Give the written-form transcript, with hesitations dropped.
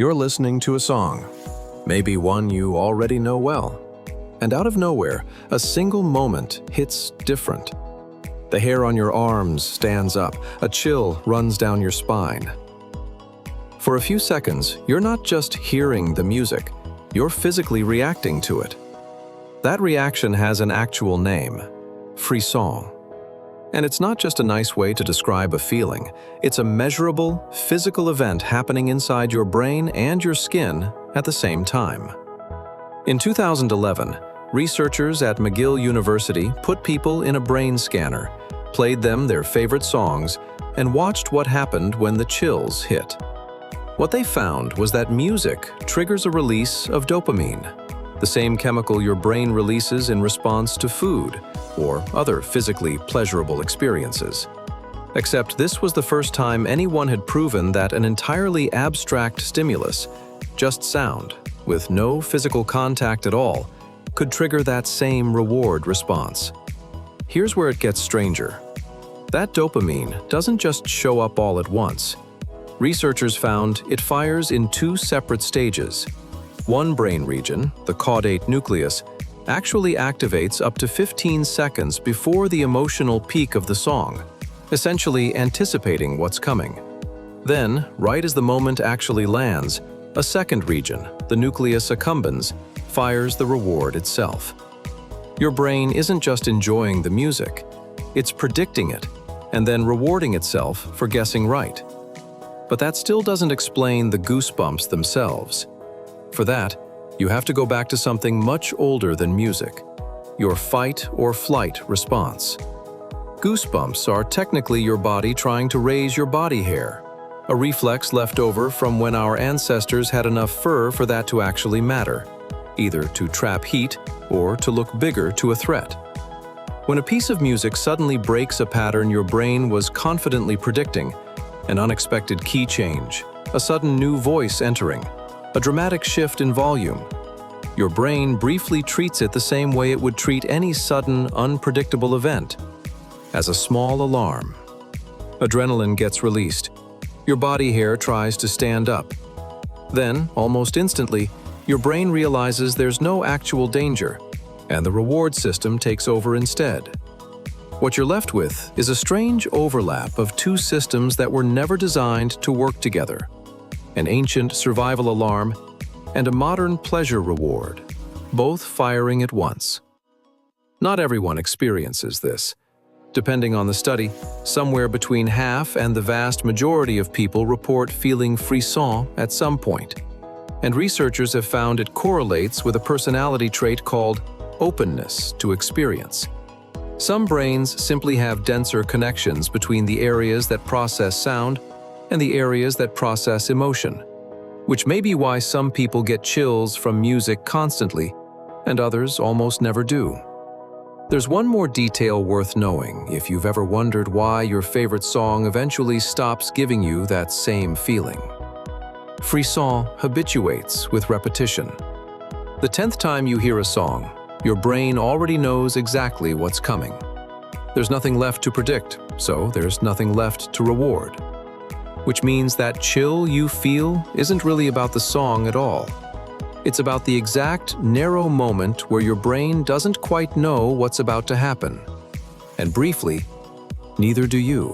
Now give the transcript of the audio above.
You're listening to a song, maybe one you already know well. And out of nowhere, a single moment hits different. The hair on your arms stands up, a chill runs down your spine. For a few seconds, you're not just hearing the music, you're physically reacting to it. That reaction has an actual name, frisson. And it's not just a nice way to describe a feeling, it's a measurable, physical event happening inside your brain and your skin at the same time. In 2011, researchers at McGill University put people in a brain scanner, played them their favorite songs, and watched what happened when the chills hit. What they found was that music triggers a release of dopamine, the same chemical your brain releases in response to food or other physically pleasurable experiences. Except this was the first time anyone had proven that an entirely abstract stimulus, just sound, with no physical contact at all, could trigger that same reward response. Here's where it gets stranger. That dopamine doesn't just show up all at once. Researchers found it fires in two separate stages. One brain region, the caudate nucleus, actually activates up to 15 seconds before the emotional peak of the song, essentially anticipating what's coming. Then, right as the moment actually lands, a second region, the nucleus accumbens, fires the reward itself. Your brain isn't just enjoying the music, it's predicting it, and then rewarding itself for guessing right. But that still doesn't explain the goosebumps themselves. For that, you have to go back to something much older than music, your fight or flight response. Goosebumps are technically your body trying to raise your body hair, a reflex left over from when our ancestors had enough fur for that to actually matter, either to trap heat or to look bigger to a threat. When a piece of music suddenly breaks a pattern your brain was confidently predicting, an unexpected key change, a sudden new voice entering, a dramatic shift in volume, your brain briefly treats it the same way it would treat any sudden, unpredictable event, as a small alarm. Adrenaline gets released. Your body hair tries to stand up. Then, almost instantly, your brain realizes there's no actual danger, and the reward system takes over instead. What you're left with is a strange overlap of two systems that were never designed to work together: an ancient survival alarm and a modern pleasure reward, both firing at once. Not everyone experiences this. Depending on the study, somewhere between half and the vast majority of people report feeling frisson at some point. And researchers have found it correlates with a personality trait called openness to experience. Some brains simply have denser connections between the areas that process sound and the areas that process emotion, which may be why some people get chills from music constantly and others almost never do. There's one more detail worth knowing if you've ever wondered why your favorite song eventually stops giving you that same feeling. Frisson habituates with repetition. The 10th time you hear a song, your brain already knows exactly what's coming. There's nothing left to predict, so there's nothing left to reward. Which means that chill you feel isn't really about the song at all. It's about the exact narrow moment where your brain doesn't quite know what's about to happen. And briefly, neither do you.